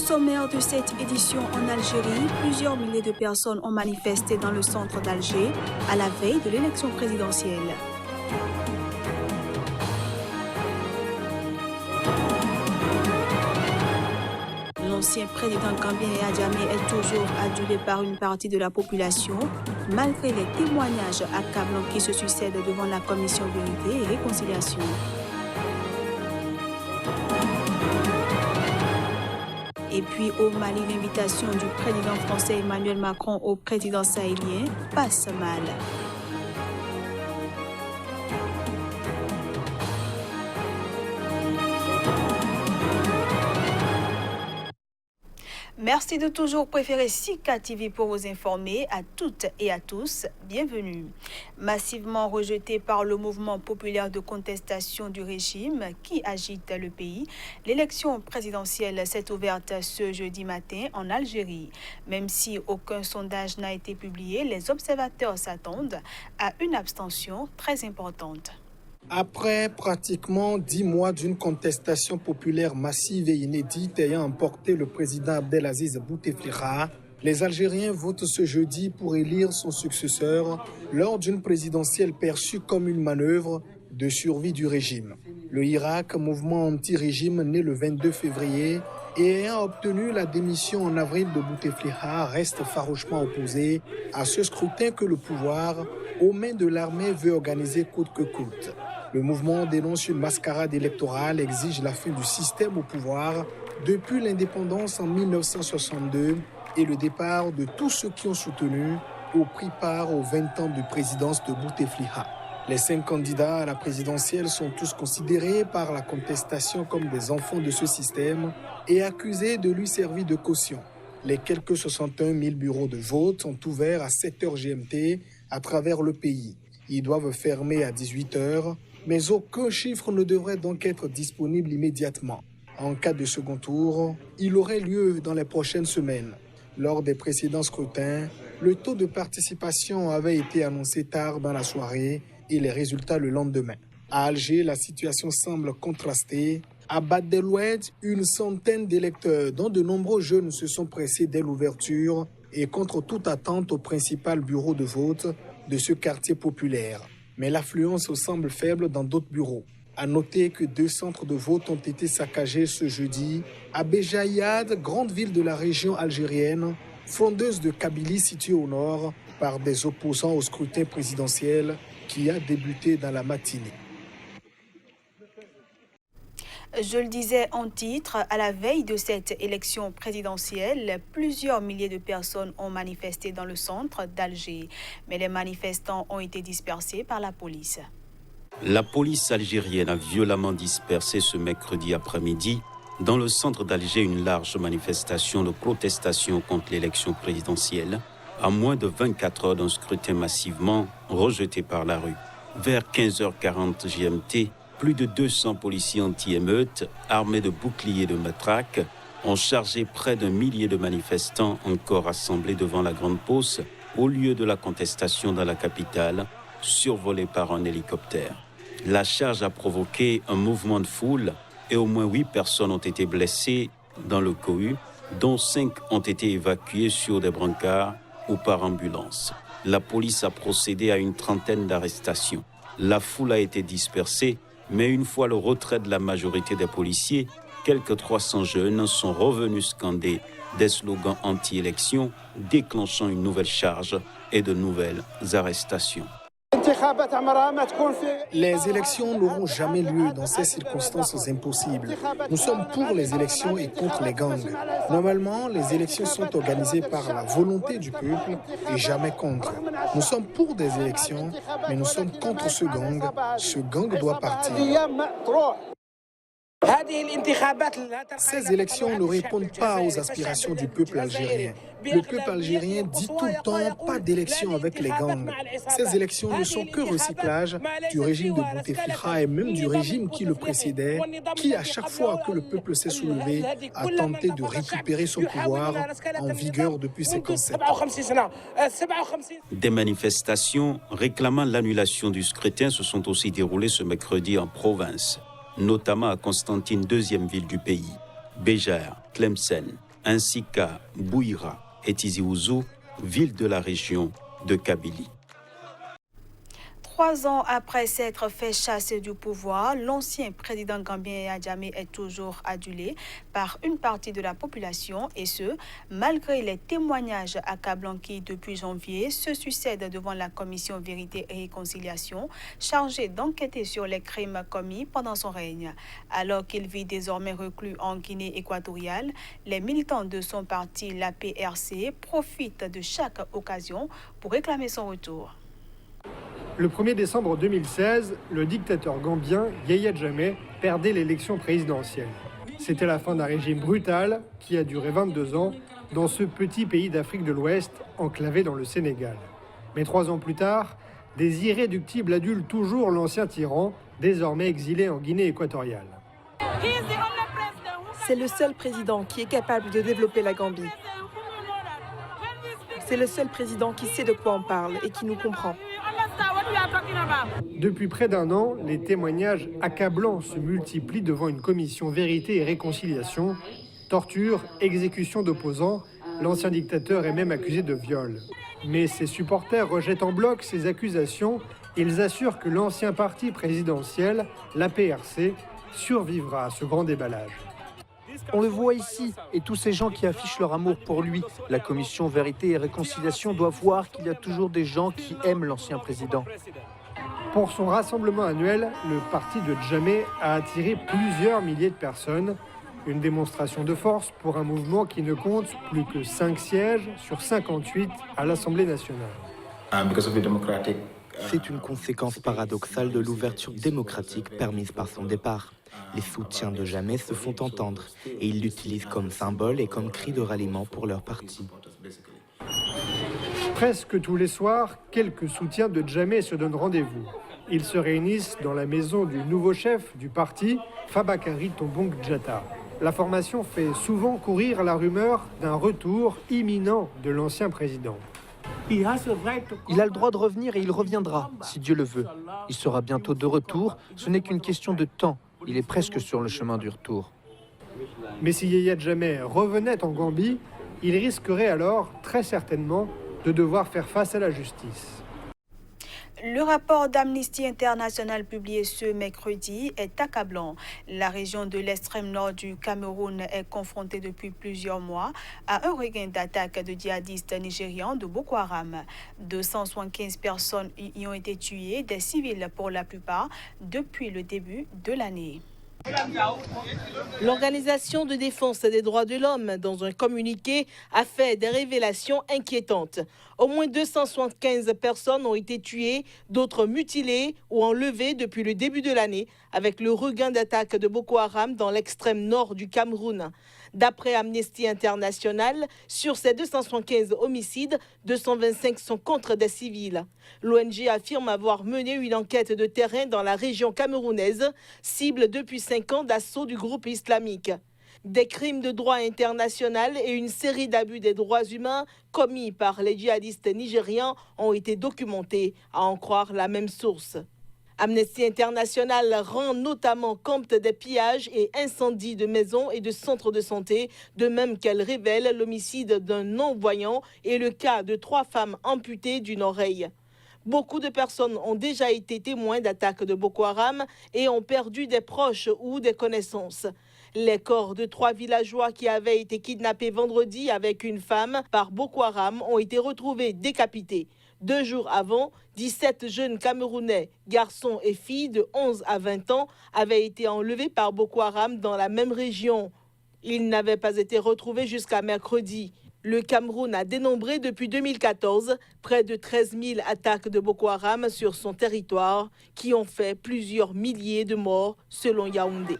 sommaire de cette édition en Algérie, plusieurs milliers de personnes ont manifesté dans le centre d'Alger à la veille de l'élection présidentielle. L'ancien président gambien Yahya Jammeh est toujours adulé par une partie de la population, malgré les témoignages accablants qui se succèdent devant la commission Vérité et Réconciliation. Et puis au Mali, l'invitation du président français Emmanuel Macron au président sahélien passe mal. Merci de toujours préférer Sika TV pour vous informer. À toutes et à tous, bienvenue. Massivement rejeté par le mouvement populaire de contestation du régime qui agite le pays, l'élection présidentielle s'est ouverte ce jeudi matin en Algérie. Même si aucun sondage n'a été publié, les observateurs s'attendent à une abstention très importante. Après pratiquement 10 mois d'une contestation populaire massive et inédite ayant emporté le président Abdelaziz Bouteflika, les Algériens votent ce jeudi pour élire son successeur lors d'une présidentielle perçue comme une manœuvre de survie du régime. Le Hirak, mouvement anti-régime né le 22 février et ayant obtenu la démission en avril de Bouteflika, reste farouchement opposé à ce scrutin que le pouvoir, aux mains de l'armée, veut organiser coûte que coûte. Le mouvement dénonce une mascarade électorale, exige la fin du système au pouvoir depuis l'indépendance en 1962 et le départ de tous ceux qui ont soutenu ou pris part aux 20 ans de présidence de Bouteflika. Les 5 candidats à la présidentielle sont tous considérés par la contestation comme des enfants de ce système et accusés de lui servir de caution. Les quelques 61 000 bureaux de vote sont ouverts à 7 h GMT à travers le pays. Ils doivent fermer à 18 h, mais aucun chiffre ne devrait donc être disponible immédiatement. En cas de second tour, il aurait lieu dans les prochaines semaines. Lors des précédents scrutins, le taux de participation avait été annoncé tard dans la soirée et les résultats le lendemain. À Alger, la situation semble contrastée. À Bad Deloued, une centaine d'électeurs, dont de nombreux jeunes, se sont pressés dès l'ouverture et contre toute attente au principal bureau de vote de ce quartier populaire. Mais l'affluence semble faible dans d'autres bureaux. À noter que 2 centres de vote ont été saccagés ce jeudi à Béjaïad, grande ville de la région algérienne, frondeuse de Kabylie située au nord, par des opposants au scrutin présidentiel qui a débuté dans la matinée. Je le disais en titre, à la veille de cette élection présidentielle, plusieurs milliers de personnes ont manifesté dans le centre d'Alger. Mais les manifestants ont été dispersés par la police. La police algérienne a violemment dispersé ce mercredi après-midi dans le centre d'Alger une large manifestation de protestation contre l'élection présidentielle, à moins de 24 heures d'un scrutin massivement rejeté par la rue. Vers 15h40 GMT, plus de 200 policiers anti-émeutes, armés de boucliers et de matraques, ont chargé près d'un millier de manifestants encore assemblés devant la Grande Poste, au lieu de la contestation dans la capitale, survolée par un hélicoptère. La charge a provoqué un mouvement de foule et au moins 8 personnes ont été blessées dans le cohue, dont 5 ont été évacuées sur des brancards ou par ambulance. La police a procédé à une trentaine d'arrestations. La foule a été dispersée, mais une fois le retrait de la majorité des policiers, quelques 300 jeunes sont revenus scander des slogans anti-élection, déclenchant une nouvelle charge et de nouvelles arrestations. Les élections n'auront jamais lieu dans ces circonstances impossibles. Nous sommes pour les élections et contre les gangs. Normalement, les élections sont organisées par la volonté du peuple et jamais contre. Nous sommes pour des élections, mais nous sommes contre ce gang. Ce gang doit partir. Ces élections ne répondent pas aux aspirations du peuple algérien. Le peuple algérien dit tout le temps pas d'élections avec les gangs. Ces élections ne sont que recyclage du régime de Bouteflika et même du régime qui le précédait, qui à chaque fois que le peuple s'est soulevé a tenté de récupérer son pouvoir en vigueur depuis 57 ans. Des manifestations réclamant l'annulation du scrutin se sont aussi déroulées ce mercredi en province, notamment à Constantine, deuxième ville du pays, Béjar, Tlemcen, ainsi qu'à Bouira et Tizi Ouzou, ville de la région de Kabylie. 3 ans après s'être fait chasser du pouvoir, l'ancien président gambien Yaya Jammeh est toujours adulé par une partie de la population, et ce, malgré les témoignages accablants qui, depuis janvier, se succèdent devant la commission Vérité et Réconciliation, chargée d'enquêter sur les crimes commis pendant son règne. Alors qu'il vit désormais reclus en Guinée équatoriale, les militants de son parti, l'APRC, profitent de chaque occasion pour réclamer son retour. Le 1er décembre 2016, le dictateur gambien Yaya Jammeh perdait l'élection présidentielle. C'était la fin d'un régime brutal qui a duré 22 ans dans ce petit pays d'Afrique de l'Ouest enclavé dans le Sénégal. Mais 3 ans plus tard, des irréductibles adulent toujours l'ancien tyran, désormais exilé en Guinée équatoriale. C'est le seul président qui est capable de développer la Gambie. C'est le seul président qui sait de quoi on parle et qui nous comprend. Depuis près d'un an, les témoignages accablants se multiplient devant une commission Vérité et Réconciliation. Torture, exécution d'opposants, l'ancien dictateur est même accusé de viol. Mais ses supporters rejettent en bloc ces accusations. Ils assurent que l'ancien parti présidentiel, l'APRC, survivra à ce grand déballage. On le voit ici, et tous ces gens qui affichent leur amour pour lui. La commission Vérité et Réconciliation doit voir qu'il y a toujours des gens qui aiment l'ancien président. Pour son rassemblement annuel, le parti de Jammeh a attiré plusieurs milliers de personnes. Une démonstration de force pour un mouvement qui ne compte plus que 5 sièges sur 58 à l'Assemblée nationale. C'est une conséquence paradoxale de l'ouverture démocratique permise par son départ. Les soutiens de Jammeh se font entendre et ils l'utilisent comme symbole et comme cri de ralliement pour leur parti. Presque tous les soirs, quelques soutiens de Jammeh se donnent rendez-vous. Ils se réunissent dans la maison du nouveau chef du parti, Fabakary Tombong Jatta. La formation fait souvent courir la rumeur d'un retour imminent de l'ancien président. Il a le droit de revenir et il reviendra, si Dieu le veut. Il sera bientôt de retour, ce n'est qu'une question de temps. Il est presque sur le chemin du retour. Mais si Yaya Jammeh revenait en Gambie, il risquerait alors, très certainement, de devoir faire face à la justice. Le rapport d'Amnesty International publié ce mercredi est accablant. La région de l'extrême nord du Cameroun est confrontée depuis plusieurs mois à un regain d'attaques de djihadistes nigérians de Boko Haram. 275 personnes y ont été tuées, des civils pour la plupart, depuis le début de l'année. L'Organisation de défense des droits de l'homme, dans un communiqué, a fait des révélations inquiétantes. Au moins 275 personnes ont été tuées, d'autres mutilées ou enlevées depuis le début de l'année, avec le regain d'attaques de Boko Haram dans l'extrême nord du Cameroun. D'après Amnesty International, sur ces 275 homicides, 225 sont contre des civils. L'ONG affirme avoir mené une enquête de terrain dans la région camerounaise, cible depuis 5 ans d'assaut du groupe islamique. Des crimes de droit international et une série d'abus des droits humains commis par les djihadistes nigérians ont été documentés, à en croire la même source. Amnesty International rend notamment compte des pillages et incendies de maisons et de centres de santé, de même qu'elle révèle l'homicide d'un non-voyant et le cas de 3 femmes amputées d'une oreille. Beaucoup de personnes ont déjà été témoins d'attaques de Boko Haram et ont perdu des proches ou des connaissances. Les corps de 3 villageois qui avaient été kidnappés vendredi avec une femme par Boko Haram ont été retrouvés décapités. 2 jours avant, 17 jeunes Camerounais, garçons et filles de 11 à 20 ans, avaient été enlevés par Boko Haram dans la même région. Ils n'avaient pas été retrouvés jusqu'à mercredi. Le Cameroun a dénombré depuis 2014 près de 13 000 attaques de Boko Haram sur son territoire qui ont fait plusieurs milliers de morts selon Yaoundé.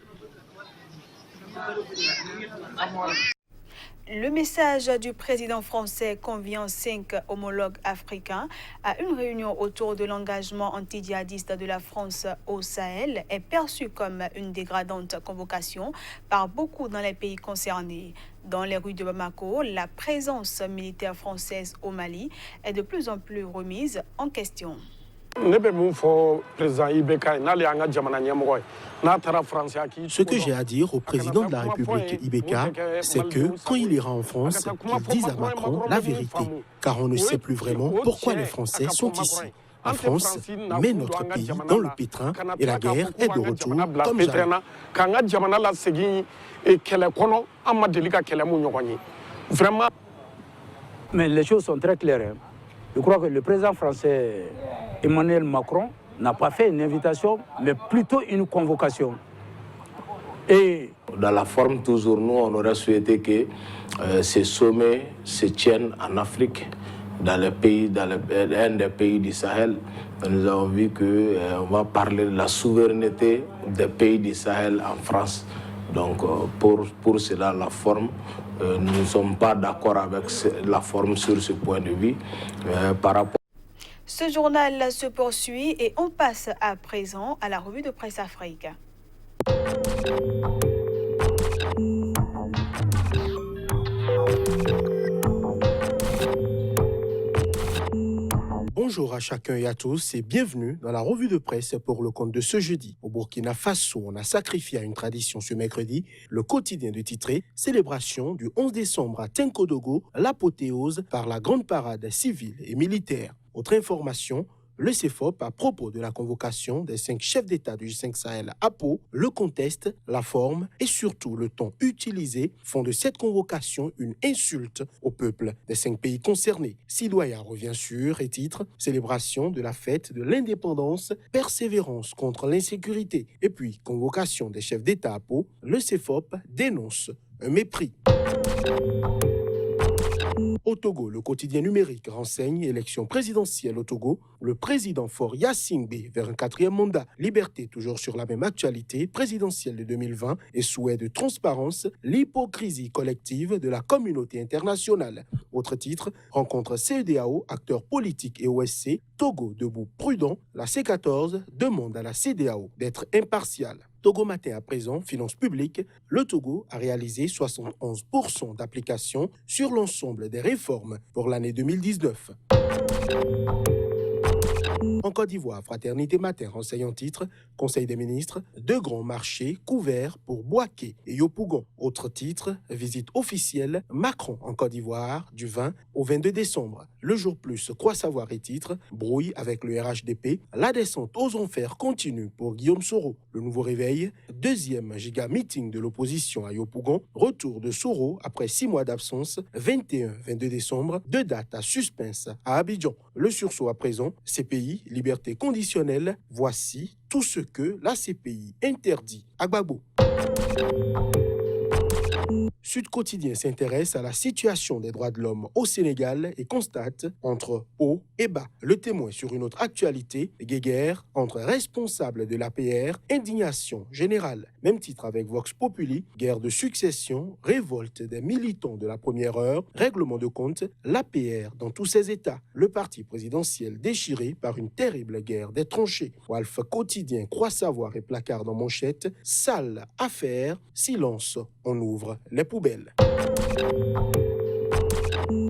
Le message du président français conviant 5 homologues africains à une réunion autour de l'engagement anti-djihadiste de la France au Sahel est perçu comme une dégradante convocation par beaucoup dans les pays concernés. Dans les rues de Bamako, la présence militaire française au Mali est de plus en plus remise en question. Ce que j'ai à dire au président de la République Ibeka, c'est que quand il ira en France, qu'il dise à Macron la vérité, car on ne sait plus vraiment pourquoi les Français sont ici. La France met notre pays dans le pétrin et la guerre est de retour comme jamais. Vraiment. Mais les choses sont très claires. Je crois que le président français Emmanuel Macron n'a pas fait une invitation, mais plutôt une convocation. Et dans la forme, toujours, nous, on aurait souhaité que ces sommets se tiennent en Afrique, dans les pays, un des pays du Sahel. Nous avons vu qu'on va parler de la souveraineté des pays du Sahel en France. Donc, pour cela, la forme, nous ne sommes pas d'accord avec la forme sur ce point de vue. Par rapport. Ce journal se poursuit et on passe à présent à la revue de presse Afrique. Bonjour à chacun et à tous et bienvenue dans la revue de presse pour le compte de ce jeudi. Au Burkina Faso, on a sacrifié à une tradition ce mercredi, le quotidien de titré « Célébration du 11 décembre à Tinkodogo, l'apothéose par la grande parade civile et militaire ». Autre information, le CEFOP, à propos de la convocation des 5 chefs d'État du G5 Sahel à Pau, le conteste, la forme et surtout le ton utilisé font de cette convocation une insulte au peuple des 5 pays concernés. Sidoya revient sur et titre « Célébration de la fête de l'indépendance, persévérance contre l'insécurité ». Et puis, convocation des chefs d'État à Pau, le CEFOP dénonce un mépris. Au Togo, le quotidien numérique renseigne élection présidentielle au Togo. Le président Faure Gnassingbé vers un 4e mandat. Liberté toujours sur la même actualité présidentielle de 2020 et souhait de transparence, l'hypocrisie collective de la communauté internationale. Autre titre, rencontre CEDEAO, acteurs politiques et OSC. Togo debout prudent, la C14 demande à la CEDEAO d'être impartiale. Togo Matin à présent, finances publiques, le Togo a réalisé 71% d'applications sur l'ensemble des réformes pour l'année 2019. En Côte d'Ivoire, Fraternité Matin renseigne en titre Conseil des ministres, 2 grands marchés couverts pour Boaké et Yopougon. Autre titre, visite officielle Macron en Côte d'Ivoire du 20 au 22 décembre. Le jour plus, quoi savoir et titre, brouille avec le RHDP, la descente aux enfers continue pour Guillaume Soro. Le nouveau réveil, 2e giga meeting de l'opposition à Yopougon, retour de Soro après 6 mois d'absence, 21-22 décembre, 2 dates à suspense à Abidjan. Le sursaut à présent, CPI, liberté conditionnelle, voici tout ce que la CPI interdit à Gbagbo. Sud Quotidien s'intéresse à la situation des droits de l'homme au Sénégal et constate entre haut et bas. Le Témoin sur une autre actualité, guéguerre entre responsables de l'APR, indignation générale. Même titre avec Vox Populi, guerre de succession, révolte des militants de la première heure, règlement de compte, l'APR dans tous ses états. Le parti présidentiel déchiré par une terrible guerre des tranchées. Walf Quotidien croit savoir et placard en manchette, sale affaire, silence, on ouvre les poubelles.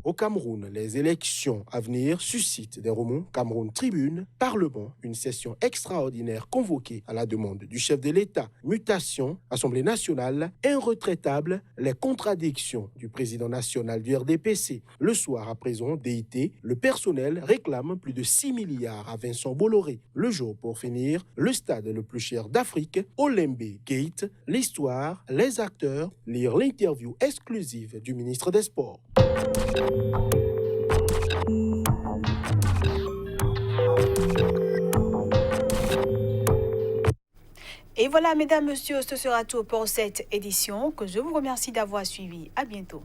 Au Cameroun, les élections à venir suscitent des remous. Cameroun Tribune, Parlement, une session extraordinaire convoquée à la demande du chef de l'État. Mutation, Assemblée nationale, irretraitable, les contradictions du président national du RDPC. Le soir à présent, DIT, le personnel réclame plus de 6 milliards à Vincent Bolloré. Le jour pour finir, le stade le plus cher d'Afrique, Olembe Gate, l'histoire, les acteurs, lire l'interview exclusive du ministre des Sports. Et voilà, mesdames, messieurs, ce sera tout pour cette édition que je vous remercie d'avoir suivi. À bientôt.